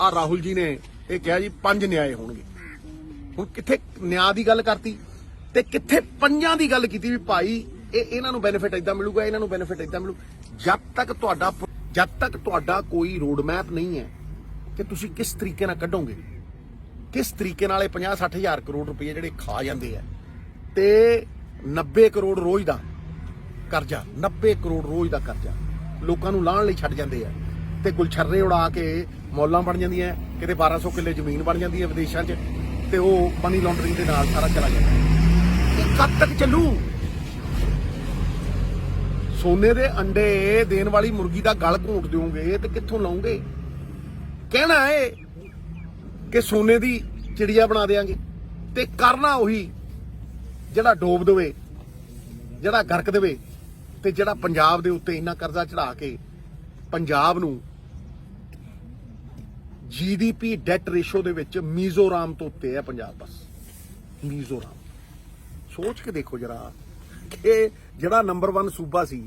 ਆ ਰਾਹੁਲ ਜੀ ਨੇ ਇਹ ਕਿਹਾ ਜੀ 5 ਨਿਆਏ ਹੋਣਗੇ। ਹੁਣ ਕਿੱਥੇ ਨਿਆਂ ਦੀ ਗੱਲ ਕਰਤੀ ਤੇ ਕਿੱਥੇ 5 ਦੀ ਗੱਲ ਕੀਤੀ ਵੀ ਭਾਈ ਇਹਨਾਂ ਨੂੰ ਬੈਨੀਫਿਟ ਇਦਾਂ ਮਿਲੂਗਾ, ਇਹਨਾਂ ਨੂੰ ਬੈਨੀਫਿਟ ਇਦਾਂ ਮਿਲੂ। ਜਦ ਤੱਕ ਤੁਹਾਡਾ ਕੋਈ ਰੋਡ ਮੈਪ ਨਹੀਂ ਹੈ ਕਿ ਤੁਸੀਂ ਕਿਸ ਤਰੀਕੇ ਨਾਲ ਕੱਢੋਗੇ, ਕਿਸ ਤਰੀਕੇ ਨਾਲ ਇਹ 50-60 ਹਜ਼ਾਰ ਕਰੋੜ ਰੁਪਏ ਜਿਹੜੇ ਖਾ ਜਾਂਦੇ ਆ ਤੇ 90 ਕਰੋੜ ਰੋਜ਼ ਦਾ ਕਰਜ਼ਾ, 90 ਕਰੋੜ ਰੋਜ਼ ਦਾ ਕਰਜ਼ਾ ਲੋਕਾਂ ਨੂੰ ਲਾਹਣ ਲਈ ਛੱਡ ਜਾਂਦੇ ਆ ਤੇ ਗੁਲਛਰਰੇ ਉਡਾ ਕੇ ਮੌਲਾਂ ਬਣ ਜਾਂਦੀਆਂ, ਕਿਤੇ 1200 ਕਿੱਲੇ ਜ਼ਮੀਨ ਬਣ ਜਾਂਦੀ ਹੈ ਵਿਦੇਸ਼ਾਂ 'ਚ ਤੇ ਉਹ ਮਨੀ ਲਾਂਡਰਿੰਗ ਦੇ ਨਾਲ ਸਾਰਾ ਚਲਾ ਜਾਂਦਾ। ਇਹ ਕਦ ਤੱਕ ਚੱਲੂ। ਸੋਨੇ ਦੇ ਅੰਡੇ ਦੇਣ ਵਾਲੀ ਮੁਰਗੀ ਦਾ ਗਲ ਘੋਟ ਦਿਓਗੇ ਤੇ ਕਿੱਥੋਂ ਲਾਉਂਗੇ। ਕਹਿਣਾ ਹੈ ਕਿ ਸੋਨੇ ਦੀ ਚਿੜੀਆ ਬਣਾ ਦੇਾਂਗੇ ਤੇ ਕਰਨਾ ਉਹੀ ਜਿਹੜਾ ਡੋਬ ਦੇਵੇ, ਜਿਹੜਾ ਗਰਕ ਦੇਵੇ ਤੇ ਜਿਹੜਾ ਪੰਜਾਬ ਦੇ ਉੱਤੇ ਇੰਨਾ ਕਰਜ਼ਾ ਚੜਾ ਕੇ ਪੰਜਾਬ ਨੂੰ GDP ਡੈਟ ਰੇਸ਼ੋ ਦੇ ਵਿੱਚ ਮੀਜ਼ੋਰਾਮ ਤੋਂ ਉੱਤੇ ਹੈ ਪੰਜਾਬ। ਬਸ ਮੀਜ਼ੋਰਾਮ ਸੋਚ ਕੇ ਦੇਖੋ ਜਰਾ ਕਿ ਜਿਹੜਾ ਨੰਬਰ 1 ਸੂਬਾ ਸੀ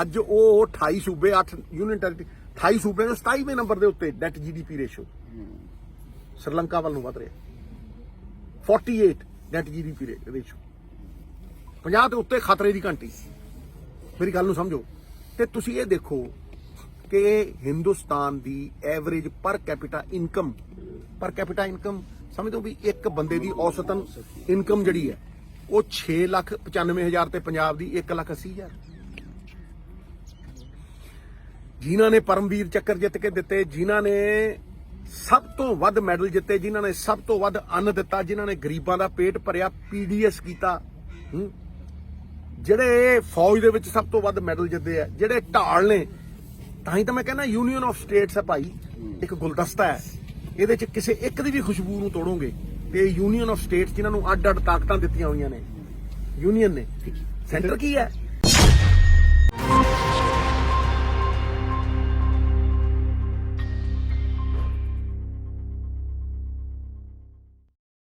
ਅੱਜ ਉਹ 28 ਸੂਬੇ 8 ਯੂਨੀਅਨ ਟੈਰੀਟਰੀ 28 ਸੂਬੇ ਦੇ 27ਵੇਂ ਨੰਬਰ ਦੇ ਉੱਤੇ ਡੈਟ GDP ਰੇਸ਼ੋ ਸ੍ਰੀਲੰਕਾ ਵੱਲ ਨੂੰ ਵਧ ਰਿਹਾ। 48 ਡੈਟ GDP ਰੇਸ਼ੋ, 50 ਦੇ ਉੱਤੇ ਖਤਰੇ ਦੀ ਘੰਟੀ। ਮੇਰੀ ਗੱਲ ਨੂੰ ਸਮਝੋ ਤੇ ਤੁਸੀਂ ਇਹ ਦੇਖੋ ਕਿ ਹਿੰਦੁਸਤਾਨ ਦੀ ਐਵਰੇਜ ਪਰ ਕੈਪੀਟਾ ਇਨਕਮ ਸਮਝਦੇ ਹੋ ਵੀ ਇੱਕ ਬੰਦੇ ਦੀ ਔਸਤਨ ਇਨਕਮ ਜਿਹੜੀ ਹੈ ਉਹ 6,95,000 ਤੇ ਪੰਜਾਬ ਦੀ 1,80,000। ਜਿਨ੍ਹਾਂ ਨੇ ਪਰਮਵੀਰ ਚੱਕਰ ਜਿੱਤ ਕੇ ਦਿੱਤੇ, ਜਿਨ੍ਹਾਂ ਨੇ ਸਭ ਤੋਂ ਵੱਧ ਮੈਡਲ ਜਿੱਤੇ, ਜਿਨ੍ਹਾਂ ਨੇ ਸਭ ਤੋਂ ਵੱਧ ਅੰਨ ਦਿੱਤਾ, ਜਿਨ੍ਹਾਂ ਨੇ ਗਰੀਬਾਂ ਦਾ ਪੇਟ ਭਰਿਆ, PDS ਕੀਤਾ, ਜਿਹੜੇ ਫੌਜ ਦੇ ਵਿੱਚ ਸਭ ਤੋਂ ਵੱਧ ਮੈਡਲ ਜਿੱਤੇ ਆ, ਜਿਹੜੇ ਢਾਲ ਨੇ। ਤਾਂ ਹੀ ਤਾਂ ਮੈਂ ਕਹਿੰਦਾ ਯੂਨੀਅਨ ਆਫ ਸਟੇਟਸ ਹੈ ਭਾਈ, ਇੱਕ ਗੁਲਦਸਤਾ ਹੈ। ਇਹਦੇ 'ਚ ਕਿਸੇ ਇੱਕ ਦੀ ਵੀ ਖੁਸ਼ਬੂ ਨੂੰ ਤੋੜੋਗੇ ਤੇ ਯੂਨੀਅਨ ਆਫ ਸਟੇਟਸ ਜਿਨ੍ਹਾਂ ਨੂੰ ਅੱਡ-ਅੱਡ ਤਾਕਤਾਂ ਦਿੱਤੀਆਂ ਹੋਈਆਂ ਨੇ, ਯੂਨੀਅਨ ਨੇ। ਸੈਂਟਰ ਕੀ ਹੈ?